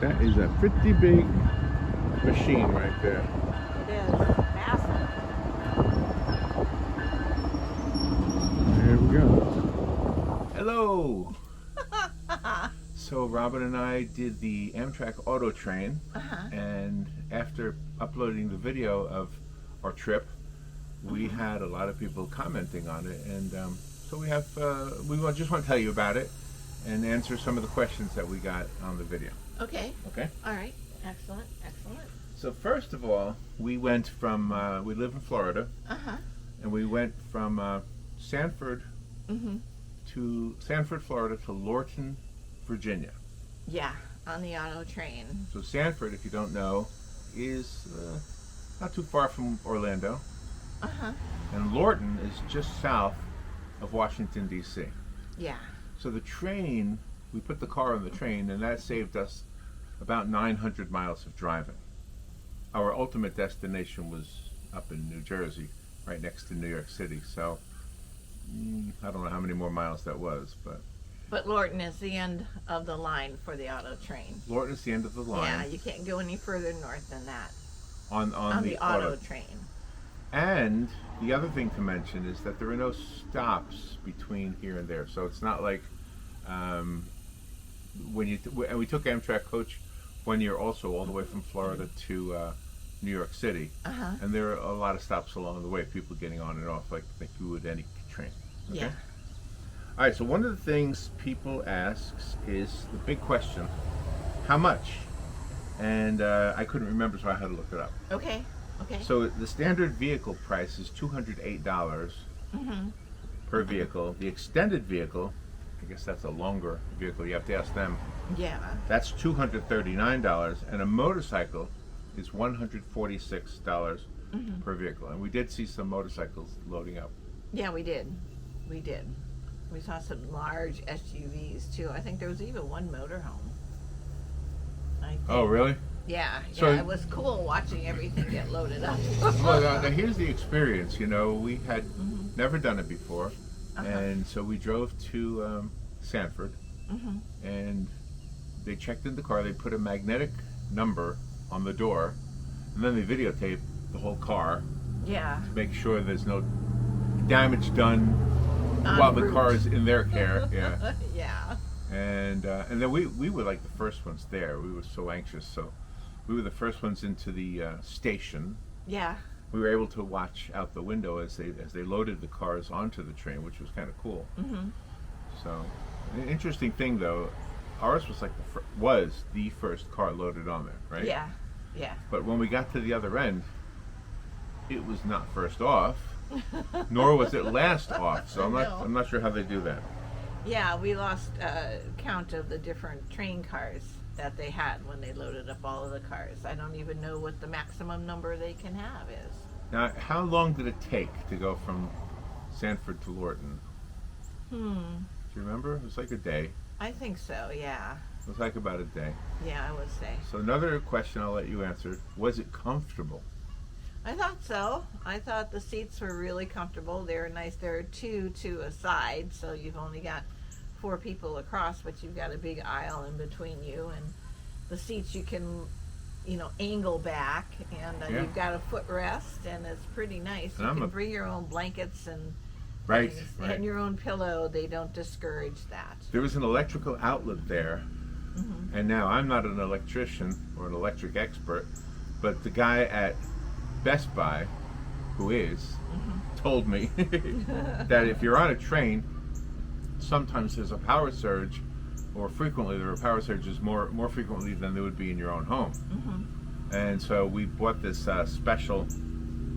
That is a pretty big machine right there. It is massive. There we go. Hello. So Robin and I did the Amtrak Autotrain, and after uploading the video of our trip, we had a lot of people commenting on it, and so we have just want to tell you about it and answer some of the questions that we got on the video. Okay. Okay. All right. Excellent. Excellent. So first of all, we went from we live in Florida, and we went from Sanford to Sanford, Florida, to Lorton, Virginia. Yeah, on the auto train. So Sanford, if you don't know, is not too far from Orlando, and Lorton is just south of Washington, D.C. Yeah. So the train, we put the car on the train, and that saved us about 900 miles of driving. Our ultimate destination was up in New Jersey, right next to New York City. So I don't know how many more miles that was, But Lorton is the end of the line for the auto train. Lorton is the end of the line. Yeah, you can't go any further north than that on the auto train. And the other thing to mention is that there are no stops between here and there. So it's not like when you and we took Amtrak coach one year also all the way from Florida to New York City, and there are a lot of stops along the way, people getting on and off like you would any train. Okay? Yeah. All right, so one of the things people ask is the big question, how much? And I couldn't remember, so I had to look it up. Okay. Okay. So the standard vehicle price is $208 per vehicle. The extended vehicle, I guess that's a longer vehicle, you have to ask them. Yeah. That's $239, and a motorcycle is $146 per vehicle. And we did see some motorcycles loading up. Yeah, we did. We did. We saw some large SUVs too. I think there was even one motorhome. Oh, really? Yeah, So- yeah, it was cool watching everything get loaded up. Well, now here's the experience. You know, we had never done it before, and so we drove to Sanford, and they checked in the car. They put a magnetic number on the door, and then they videotaped the whole car Yeah. to make sure there's no damage done while the car is in their care. Yeah. Yeah. And then we were like the first ones there. We were so anxious, so we were the first ones into the station. Yeah. We were able to watch out the window as they loaded the cars onto the train, which was kind of cool. So, an interesting thing though, ours was like the first car loaded on there, right? Yeah. Yeah. But when we got to the other end, it was not first off, nor was it last off. So No. I'm not sure how they do that. Yeah, we lost count of the different train cars that they had when they loaded up all of the cars. I don't even know what the maximum number they can have is. Now, how long did it take to go from Sanford to Lorton? Do you remember? It was like a day. I think so, yeah. It was like about a day. Yeah, I would say. So another question I'll let you answer. Was it comfortable? I thought so. I thought the seats were really comfortable. They were nice. There are two to a side, so you've only got 4 people across, but you've got a big aisle in between you, and the seats you can, angle back, and Yeah. you've got a footrest, and it's pretty nice. And You can bring your own blankets and Right, things, right. and your own pillow. They don't discourage that. There was an electrical outlet there, and now I'm not an electrician or an electric expert, but the guy at Best Buy, who is, told me that if you're on a train, sometimes there's a power surge, or frequently there are power surges more frequently than there would be in your own home. And so we bought this special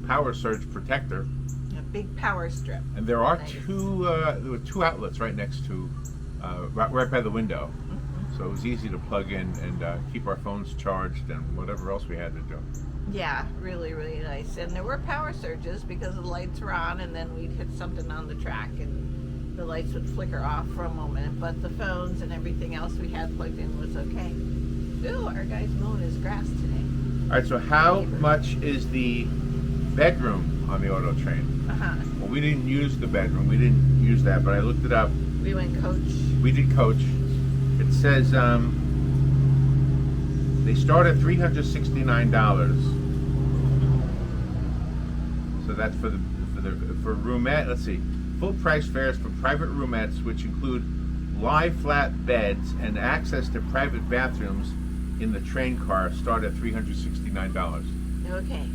power surge protector, A big power strip. and there were Nice. two outlets right next to right by the window, so it was easy to plug in and keep our phones charged and whatever else we had to do. Yeah, really, really nice. And there were power surges because the lights were on, and then we'd hit something on the track and the lights would flicker off for a moment. But the phones and everything else we had plugged in was okay. Ooh, our guy's mowing his grass today. All right, so how much is the bedroom on the auto train? Well, we didn't use the bedroom. We didn't use that, but I looked it up. We went coach. We did coach. It says They start at $369. So that's for roomette. Let's see, full price fares for private roomettes, which include lie flat beds and access to private bathrooms in the train car, start at $369. Okay.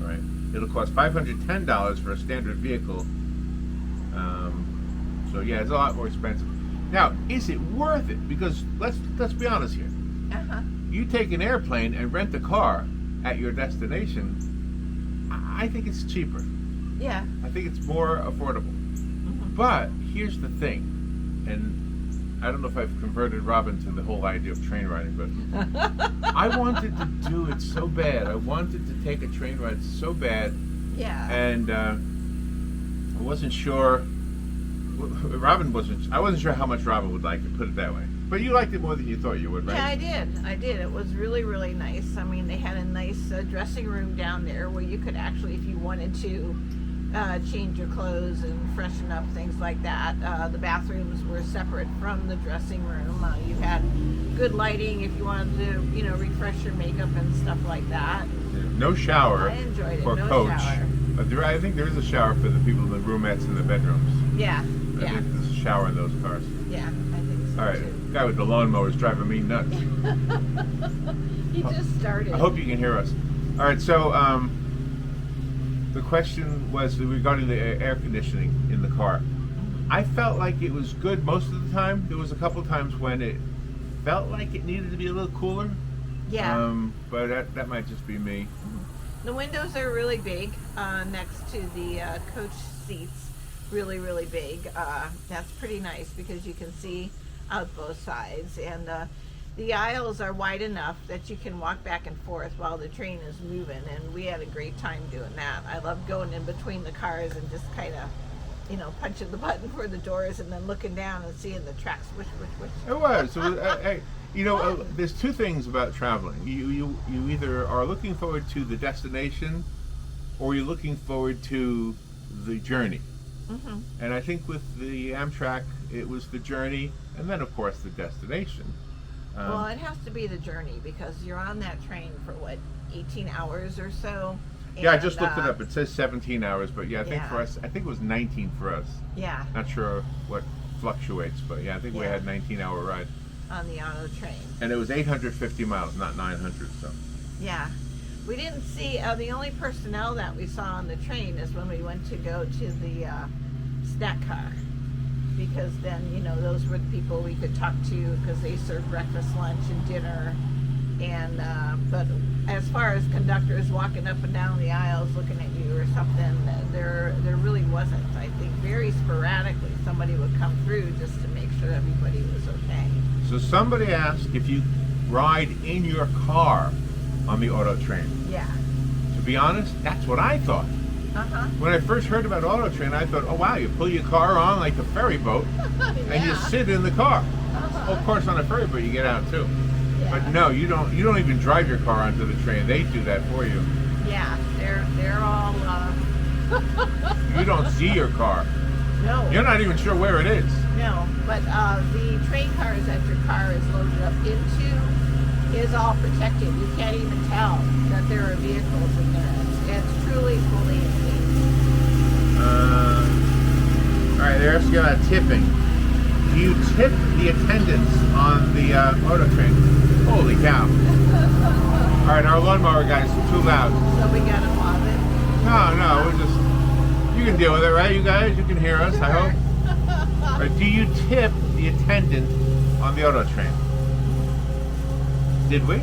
All right. It'll cost $510 for a standard vehicle. So yeah, it's a lot more expensive. Now, is it worth it? Because let's be honest here. You take an airplane and rent a car at your destination. I think it's cheaper. Yeah. I think it's more affordable. But here's the thing, and I don't know if I've converted Robin to the whole idea of train riding, but I wanted to do it so bad. I wanted to take a train ride so bad. Yeah. And I wasn't sure. I wasn't sure how much Robin would like it, put it that way. But you liked it more than you thought you would, right? Yeah, I did. It was really, really nice. I mean, they had a nice dressing room down there where you could actually, if you wanted to, change your clothes and freshen up, things like that. The bathrooms were separate from the dressing room. You had good lighting if you wanted to, refresh your makeup and stuff like that. No shower. I enjoyed it. For No coach. shower. But I think there is a shower for the people in the roomettes and the bedrooms. Yeah. I think there's a shower in those cars. Yeah, I think so. All right, too. guy with the lawnmower is driving me nuts. He just started. I hope you can hear us. All right, so the question was regarding the air conditioning in the car. I felt like it was good most of the time. There was a couple times when it felt like it needed to be a little cooler. Yeah. But that might just be me. The windows are really big next to the coach seats. Really, really big. That's pretty nice because you can see out both sides. And the aisles are wide enough that you can walk back and forth while the train is moving. And we had a great time doing that. I love going in between the cars and just kind of, punching the button for the doors and then looking down and seeing the tracks. Which. It was. There's two things about traveling. You either are looking forward to the destination, or you're looking forward to the journey. And I think with the Amtrak, it was the journey, and then of course the destination. Well, it has to be the journey because you're on that train for 18 hours or so. Yeah, I just looked it up. It says 17 hours, but I think Yeah. for us, I think it was 19 for us. Yeah. Not sure what fluctuates, but I think we had 19-hour ride. On the auto train. And it was 850 miles, not 900. So. Yeah. We didn't see, the only personnel that we saw on the train is when we went to go to the snack car. Because then, those were the people we could talk to because they served breakfast, lunch, and dinner. And, but as far as conductors walking up and down the aisles looking at you or something, there really wasn't. I think very sporadically somebody would come through just to make sure everybody was okay. So somebody asked if you ride in your car on the auto train. Yeah. To be honest, that's what I thought. When I first heard about auto train, I thought, oh wow, you pull your car on like a ferry boat and you sit in the car. Well, of course, on a ferry boat you get out too. Yeah. But no, you don't even drive your car onto the train. They do that for you. Yeah, they're all. You don't see your car. No. You're not even sure where it is. No, but the train cars that your car is loaded up into is all protected. You can't even tell that there are vehicles in there. It's truly fully encased. All right, they're asking about tipping. Do you tip the attendants on the auto train? Holy cow. All right, our lawnmower guy's too loud. So we got to pause it. No, we're just, you can deal with it, right, you guys? You can hear us, I hope. All right, do you tip the attendant on the auto train? Did we?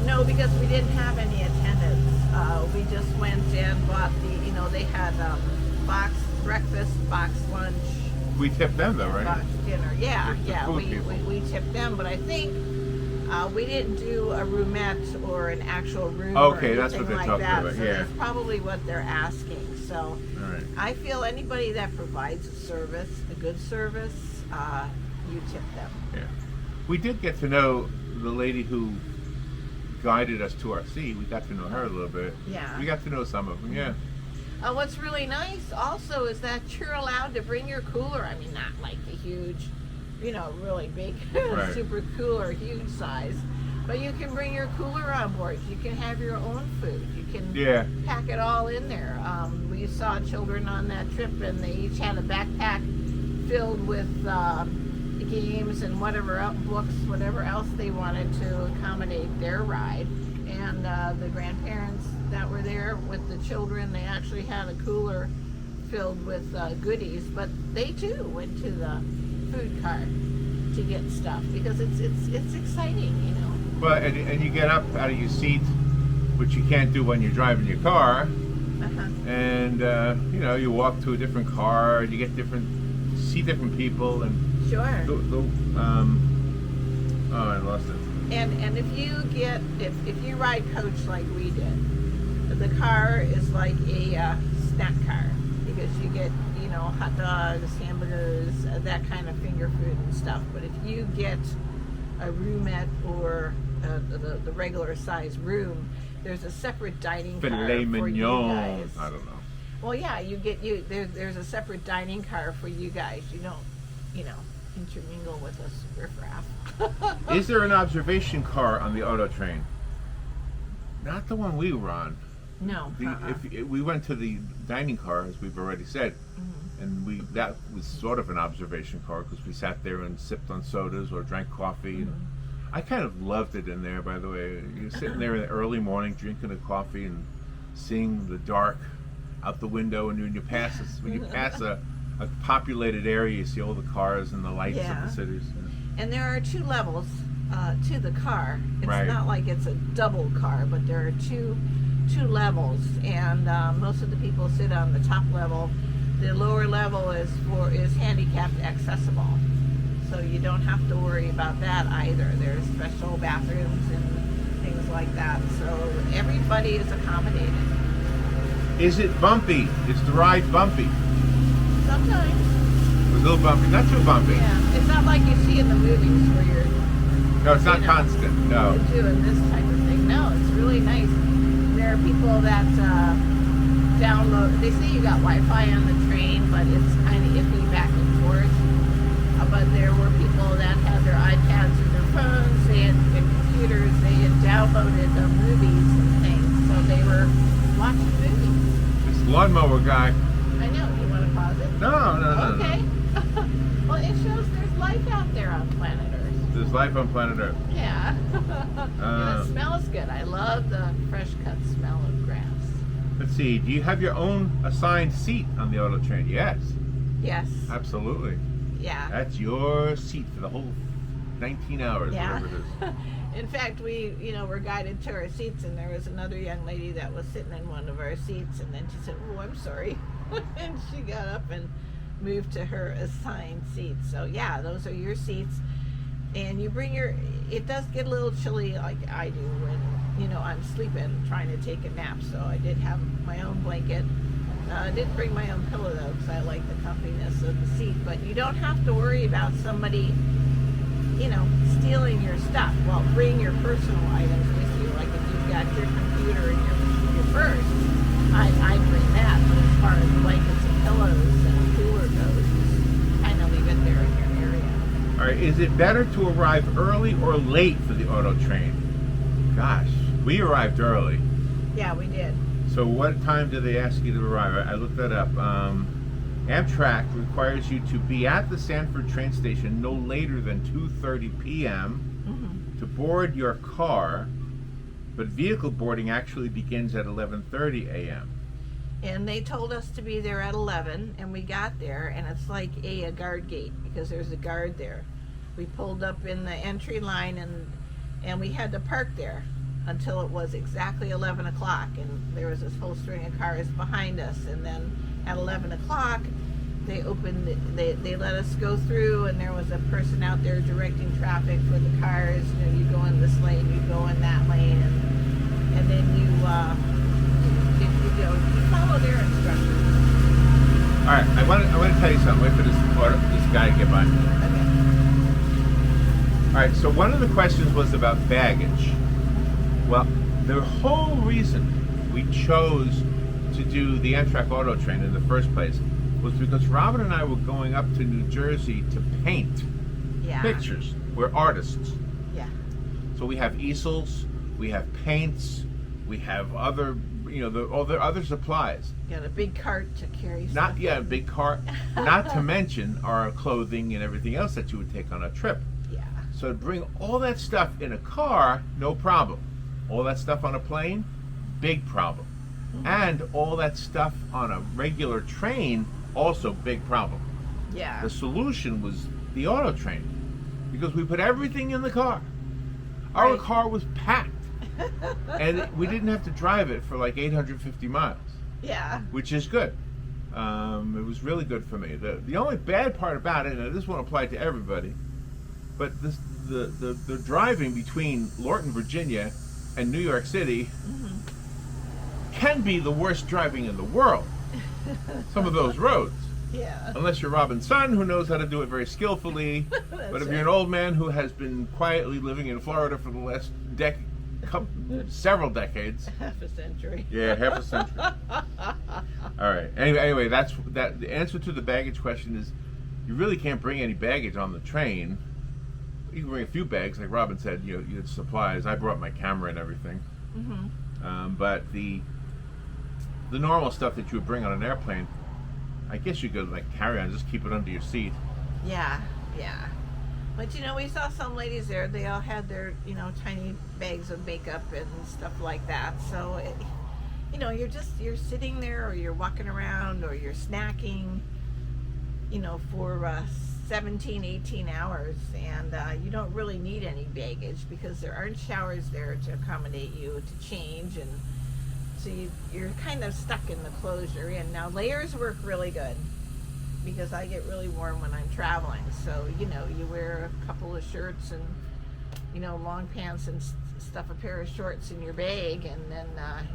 No, because we didn't have any attendants. We just went and bought they had box breakfast, box lunch. We tipped them though, right? Box dinner. Yeah, food people. we tipped them, but I think we didn't do a roomette or an actual room Okay, or that's anything what they're like talking that. about, So yeah. that's probably what they're asking. So All right. I feel anybody that provides a service, a good service, you tip them. Yeah. We did get to know the lady who guided us to our seat. We got to know her a little bit. Yeah. We got to know some of them, yeah. What's really nice also is that you're allowed to bring your cooler. I mean, not like the huge, really big, Right. super cooler, huge size. But you can bring your cooler on board. You can have your own food. You can Yeah. pack it all in there. We saw children on that trip, and they each had a backpack filled with games and books, whatever else they wanted to accommodate their ride. And the grandparents that were there with the children, they actually had a cooler filled with goodies, but they too went to the food cart to get stuff because it's exciting, Well, and you get up out of your seat, which you can't do when you're driving your car, and you walk to a different car, and you see different people, and Sure. I lost it. And if you ride coach like we did, the car is like a snack car because you get hot dogs, hamburgers, that kind of finger food and stuff. But if you get a roomette or the regular size room, there's a separate dining car Filet for you mignon. guys. I don't know. Well, yeah, there's a separate dining car for you guys. You don't intermingle with us riffraff. Is there an observation car on the auto train? Not the one we were on. No. If we went to the dining car, as we've already said, and that was sort of an observation car because we sat there and sipped on sodas or drank coffee. And I kind of loved it in there. By the way, you're sitting there in the early morning drinking a coffee and seeing the dark out the window, and when you pass a populated area, you see all the cars and the lights of the cities. And there are two levels to the car. It's Right. not like it's a double car, but there are two levels, and most of the people sit on the top level. The lower level is handicapped accessible, so you don't have to worry about that either. There's special bathrooms and things like that, so everybody is accommodated. Is it bumpy? Is the ride bumpy? Sometimes. It was a little bumpy, not too bumpy. Yeah, it's not like you see in the movies where you're No, it's not constant. No. doing this type of thing. No, it's really nice. There are people that download. They say you got Wi-Fi on the train, but it's kind of iffy back and forth. But there were people that had their iPads and their phones, they had their computers, they had downloaded the movies and things, so they were watching movies. This lawnmower guy. I know. You want to pause it? No. Okay. Well, it shows there's life out there on planet Earth. There's life on planet Earth. Yeah. And it smells good. I love the fresh cut smell of grass. Let's see. Do you have your own assigned seat on the auto train? Yes. Yes. Absolutely. Yeah. That's your seat for the whole 19 hours, Yeah. whatever it is. In fact, we, were guided to our seats, and there was another young lady that was sitting in one of our seats, and then she said, "Oh, I'm sorry," and she got up and moved to her assigned seat. So yeah, those are your seats, and you bring it does get a little chilly like I do when I'm sleeping trying to take a nap, so I did have my own blanket. I didn't bring my own pillow though because I like the comfiness of the seat, but you don't have to worry about somebody stealing your stuff. Well, bring your personal items with you, like if you've got your computer and your purse, I bring that. But as far as blankets and pillows and cooler goes, just kind of leave it there in your area. All right. Is it better to arrive early or late for the auto train? Gosh, we arrived early. Yeah, we did. So what time do they ask you to arrive? I looked that up. Amtrak requires you to be at the Sanford train station no later than 2:30 p.m. to board your car, but vehicle boarding actually begins at 11:30 a.m. And they told us to be there at 11, and we got there, and it's like a guard gate because there's a guard there. We pulled up in the entry line, and we had to park there until it was exactly 11 o'clock, and there was this whole string of cars behind us, and then at 11 o'clock they let us go through, and there was a person out there directing traffic for the cars. You go in this lane, you go in that lane, and then you follow their instructions. All right, I want to tell you something. Wait for this guy to get by. Okay. All right, so one of the questions was about baggage. Well, the whole reason we chose to do the Amtrak Autotrain in the first place was because Robin and I were going up to New Jersey to paint Yeah. pictures. We're artists. Yeah. So we have easels, we have paints, we have other, all the other supplies. Got a big cart to carry stuff. Not a big cart. Not to mention our clothing and everything else that you would take on a trip. Yeah. So to bring all that stuff in a car, no problem. All that stuff on a plane, big problem. And all that stuff on a regular train, also big problem. Yeah. The solution was the auto train, because we put everything in the car. Our Right. car was packed, and we didn't have to drive it for like 850 miles, Yeah. which is good. It was really good for me. The only bad part about it, and this won't apply to everybody, but the driving between Lorton, Virginia, and New York City can be the worst driving in the world. Some of those roads. Yeah. Unless you're Robin's son, who knows how to do it very skillfully. But if you're an old man who has been quietly living in Florida for the last several decades. Half a century. Yeah, half a century. All right. Anyway, that's the answer to the baggage question is you really can't bring any baggage on the train. You can bring a few bags, like Robin said. You had supplies. I brought my camera and everything. But the normal stuff that you would bring on an airplane, I guess you could like carry on, just keep it under your seat. Yeah. Yeah. But we saw some ladies there. They all had their tiny bags of makeup and stuff like that. So you're sitting there, or you're walking around, or you're snacking, for 17, 18 hours, and you don't really need any baggage because there aren't showers there to accommodate you to change, and so you're kind of stuck in the clothes you're in. Now layers work really good because I get really warm when I'm traveling, so you wear a couple of shirts and long pants and stuff a pair of shorts in your bag, and then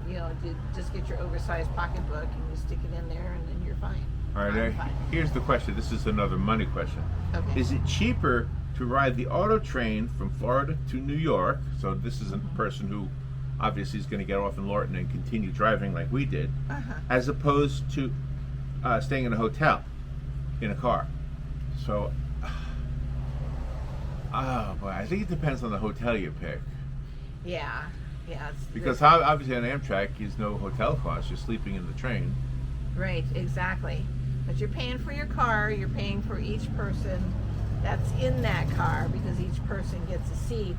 you just get your oversized pocketbook and you stick it in there, and then you're fine. All right, here's the question. This is another money question. Okay. Is it cheaper to ride the auto train from Florida to New York? So this is a person who obviously is going to get off in Lorton and continue driving like we did, as opposed to staying in a hotel in a car. So, boy, I think it depends on the hotel you pick. Yeah. Because obviously on Amtrak, there's no hotel cost. You're sleeping in the train. Right, exactly. But you're paying for your car, you're paying for each person that's in that car because each person gets a seat.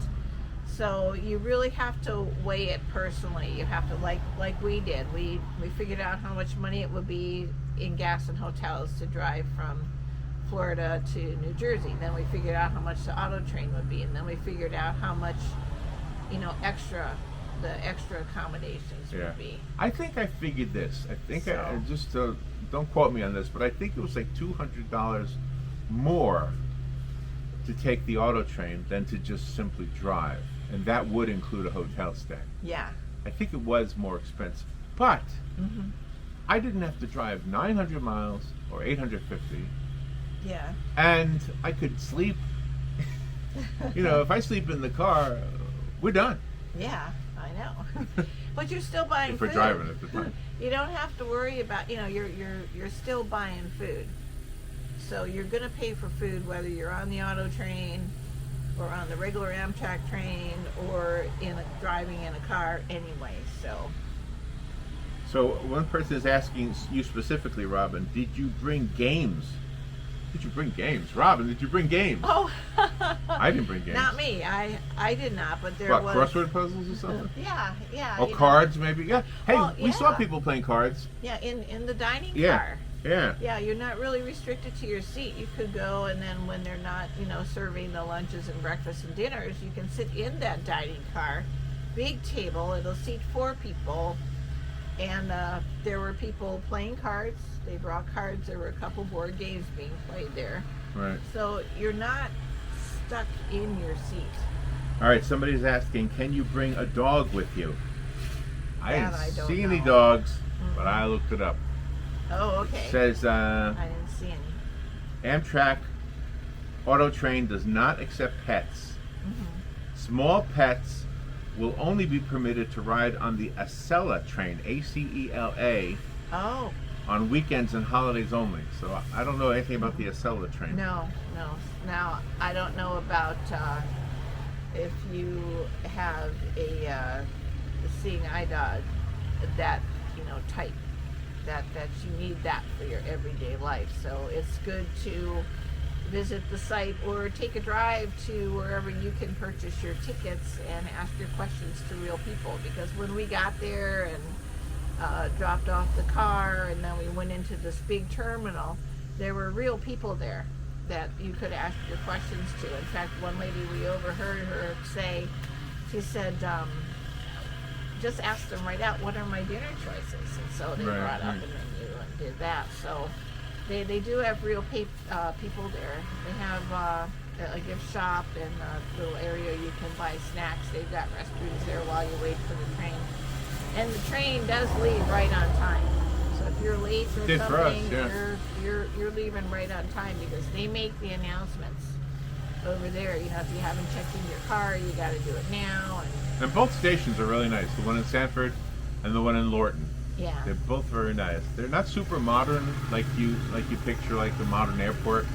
So you really have to weigh it personally. You have to, like we did. We figured out how much money it would be in gas and hotels to drive from Florida to New Jersey. Then we figured out how much the auto train would be, and then we figured out how much, the extra accommodations would be. I think I figured this. I think don't quote me on this, but I think it was like $200 more to take the auto train than to just simply drive, and that would include a hotel stay. Yeah. I think it was more expensive, but I didn't have to drive 900 miles or 850. Yeah. And I could sleep. If I sleep in the car, we're done. Yeah, I know. But you're still buying If we're food. driving at the time. You don't have to worry about, you're still buying food. So you're going to pay for food whether you're on the auto train or on the regular Amtrak train or driving in a car anyway. So one person is asking you specifically, Robin, did you bring games? Did you bring games? Robin, did you bring games? Oh. I didn't bring games. Not me. I did not, but there was. Crossword puzzles or something? Yeah. Or cards, maybe? Yeah. Hey, Well, we saw yeah. people playing cards. Yeah, in the dining Yeah. car. Yeah. Yeah, you're not really restricted to your seat. You could go, and then when they're not, serving the lunches and breakfast and dinners, you can sit in that dining car. Big table, it'll seat 4 people. And there were people playing cards. They brought cards. There were a couple board games being played there. Right. So you're not stuck in your seat. All right, somebody's asking, can you bring a dog with you? I That didn't I don't see any know. dogs, but I looked it up. Oh, okay. It says I didn't see any. Amtrak Autotrain does not accept pets. Small pets will only be permitted to ride on the Acela train, A-C-E-L-A, Oh. on weekends and holidays only. So I don't know anything about the Acela train. No. Now, I don't know about if you have a seeing eye dog that, type, that you need that for your everyday life. So it's good to visit the site or take a drive to wherever you can purchase your tickets and ask your questions to real people. Because when we got there and dropped off the car and then we went into this big terminal, there were real people there that you could ask your questions to. In fact, one lady, we overheard her say, she said, just ask them right out, what are my dinner choices? And so they brought up the menu and did that. So they do have real people there. They have a gift shop and a little area you can buy snacks. They've got restrooms there while you wait for the train. And the train does leave right on time. So if you're late or something, you're leaving right on time because they make the announcements over there. If you haven't checked in your car, you got to do it now. And both stations are really nice. The one in Sanford and the one in Lorton. Yeah. They're both very nice. They're not super modern like you picture like the modern airport,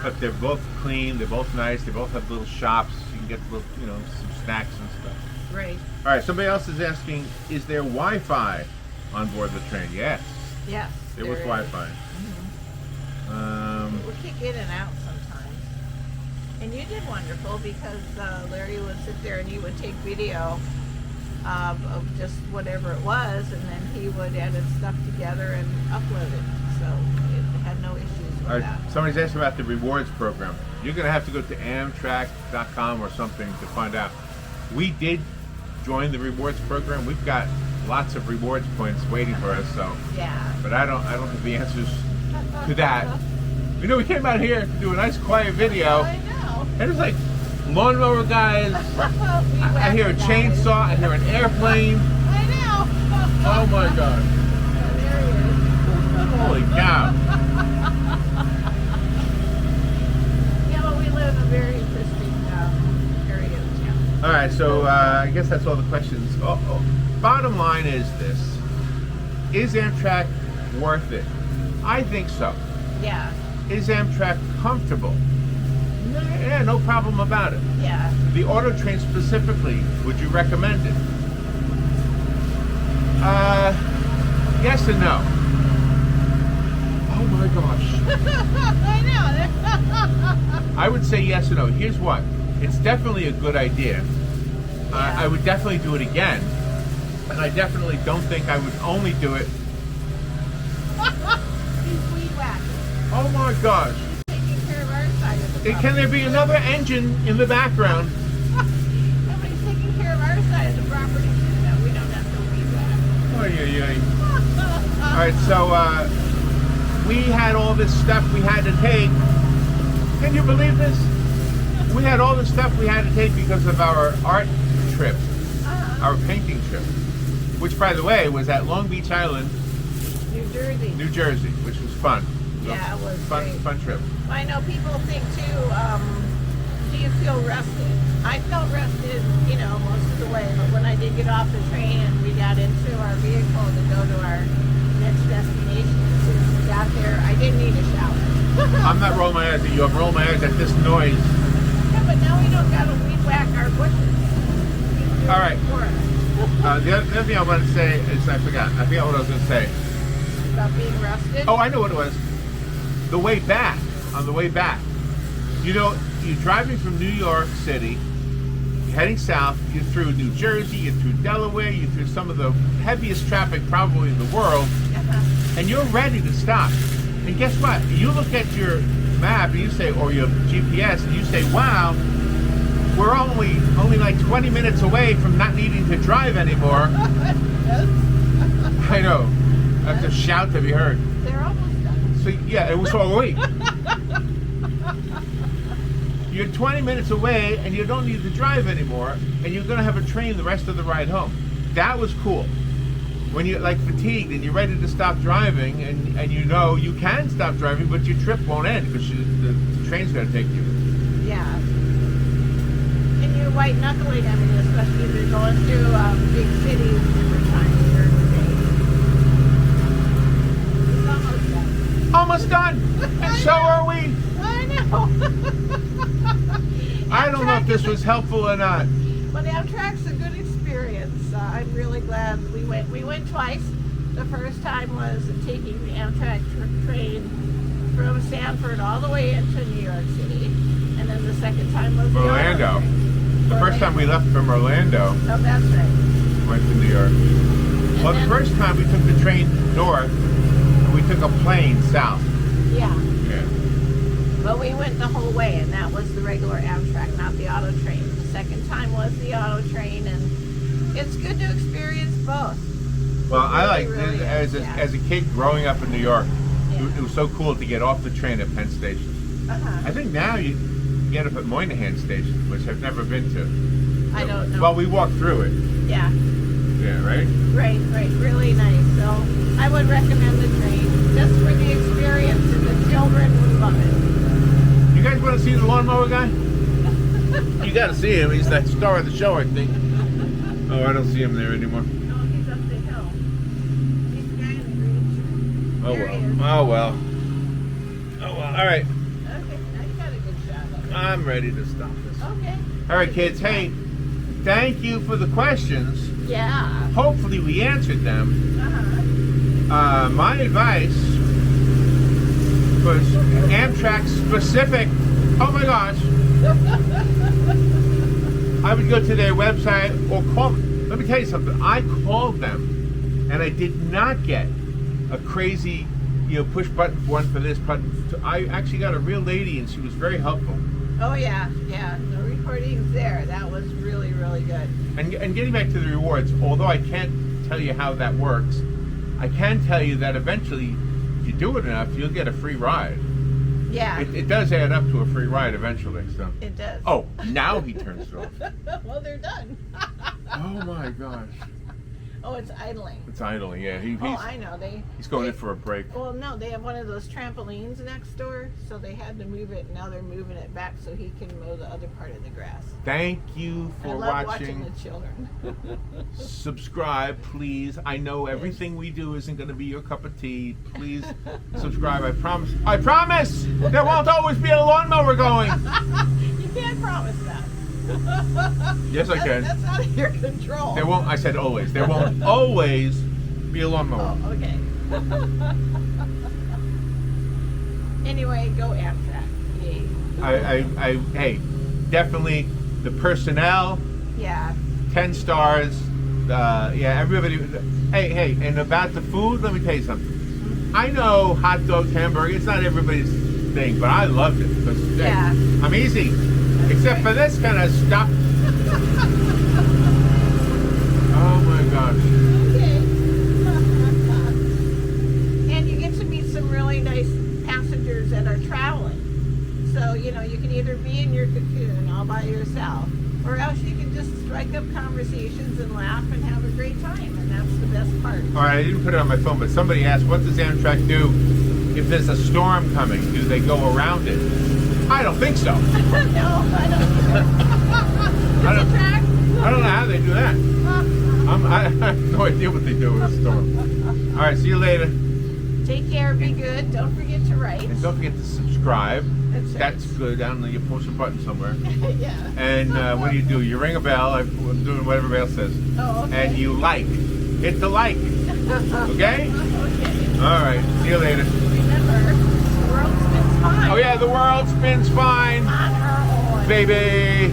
but they're both clean. They're both nice. They both have little shops. You can get little, some snacks and stuff. Right. All right. Somebody else is asking, is there Wi-Fi on board the train? Yes. Yes. There was Wi-Fi. We'll kick in and out sometimes. And you did wonderful because Larry would sit there and he would take video of just whatever it was, and then he would edit stuff together and upload it. So it had no issues with that. Somebody's asking about the rewards program. You're going to have to go to Amtrak.com or something to find out. We did join the rewards program. We've got lots of rewards points waiting for us. So yeah. But I don't have the answers to that. We came out here to do a nice quiet video. I know. And it's like lawnmower guys. I hear a chainsaw. I hear an airplane. I know. Oh my God. There he is. Holy cow. Yeah, but we live in a very interesting area of town. All right, so I guess that's all the questions. Bottom line is this. Is Amtrak worth it? I think so. Yeah. Is Amtrak comfortable? Yeah, no problem about it. Yeah. The Autotrain specifically, would you recommend it? Yes and no. Oh my gosh. I know. I would say yes and no. Here's what. It's definitely a good idea. I would definitely do it again. And I definitely don't think I would only do it. He's weed whacking. Oh my gosh. Taking care of our side of the property. Can there be another engine in the background? Somebody's taking care of our side of the property too. No, we don't have to weed whack. Oh, yeah. All right, so we had all this stuff we had to take. Can you believe this? We had all this stuff we had to take because of our art trip, our painting trip, which, by the way, was at Long Beach Island, New Jersey, which was fun. Yeah, it was fun. great. Fun trip. I know people think too, do you feel rested? I felt rested, most of the way, but when I did get off the train and we got into our vehicle to go to our next destination, as soon as we got there, I didn't need a shower. I'm not rolling my eyes at you. I'm rolling my eyes at this noise. Yeah, but now we don't got to weed whack our bushes. All right. The other thing I wanted to say is I forgot what I was going to say. About being rested? Oh, I know what it was. On the way back, you're driving from New York City, you're heading south, you're through New Jersey, you're through Delaware, you're through some of the heaviest traffic probably in the world, and you're ready to stop. And guess what? You look at your map and you say, or your GPS, and you say, wow, we're only like 20 minutes away from not needing to drive anymore. I know. I have to shout to be heard. They're almost done. So yeah, it was all wait. You're 20 minutes away and you don't need to drive anymore, and you're gonna have a train the rest of the ride home. That was cool. When you're like fatigued and you're ready to stop driving, and you can stop driving, but your trip won't end because the train's gonna take you. Yeah. And you're white knuckling, especially if you're going through big cities different times during the day. As long Almost done. And so are we. I know. I don't know if this was helpful or not. But Amtrak's a good experience. I'm really glad we went. We went twice. The first time was taking the Amtrak train from Sanford all the way into New York City, and then the second time was the Orlando. Autotrain. The first time we left from Orlando, Oh, that's right. went to New York. Well, the first time we took the train north, and we took a plane south. Yeah. Yeah. Well, we went the whole way, and that was the regular Amtrak, not the Autotrain. The second time was the Autotrain, and it's good to experience both. Well, I like really this, is, yeah. as a kid growing up in New York. Yeah. It was so cool to get off the train at Penn Station. Uh-huh. I think now you get up at Moynihan Station, which I've never been to. I don't know. Well, we walked through it. Yeah. Yeah, right? Right. Really nice. So I would recommend the train just for the experience, and the children would love it. You guys want to see the lawnmower guy? You got to see him. He's the star of the show, I think. Oh, I don't see him there anymore. No, he's up the hill. He's the guy in the green shirt. Oh, There well. he is. Oh, well. Oh, well. All right. Okay, now you got a good shot of it. I'm ready to stop this. Okay. All right, kids. Hey, thank you for the questions. Yeah. Hopefully we answered them. Uh-huh. My advice was Amtrak specific. Oh my gosh. I would go to their website or call. Let me tell you something. I called them and I did not get a crazy, push button for one for this button. I actually got a real lady and she was very helpful. Oh yeah. The recording's there. That was really, really good. And getting back to the rewards, although I can't tell you how that works, I can tell you that eventually, if you do it enough, you'll get a free ride. Yeah. It does add up to a free ride eventually. So. It does. Oh, now he turns it off. Well, they're done. Oh my gosh. Oh, it's idling. It's idling, yeah. Oh, I know. He's going in for a break. Well, no, they have one of those trampolines next door, so they had to move it. Now they're moving it back so he can mow the other part of the grass. Thank you I for love watching. watching the children. Subscribe, please. I know everything we do isn't going to be your cup of tea. Please subscribe. I promise. I promise! There won't always be a lawnmower going. You can't promise that. Yes, I can. That's out of your control. There won't. I said always. There won't always be a lawnmower. Oh, okay. Anyway, go Amtrak. Yay. Hey, definitely the personnel. Yeah. 10 stars. Yeah, everybody. Hey, and about the food, let me tell you something. I know hot dogs, hamburger. It's not everybody's thing, but I loved it because Yeah. I'm easy, except for this kind of stuff. Oh my gosh. Okay. And you get to meet some really nice passengers that are traveling. So, you can either be in your cocoon all by yourself, or else you can just strike up conversations and laugh and have a great time, and that's the best part. All right, I didn't put it on my phone, but somebody asked, what does Amtrak do if there's a storm coming? Do they go around it? I don't think so. No, I don't either. I don't know how they do that. I have no idea what they do with a storm. All right, see you later. Take care, be good. Don't forget to write. And don't forget to subscribe. That's right. That's good. Down there, you push a button somewhere. Yeah. And what do? You ring a bell. I'm doing what everybody else says. Oh, okay. And you like. Hit the like. Okay? Okay. All right. See you later. Remember, the world spins fine. Oh, yeah, the world spins fine. On her own. Baby.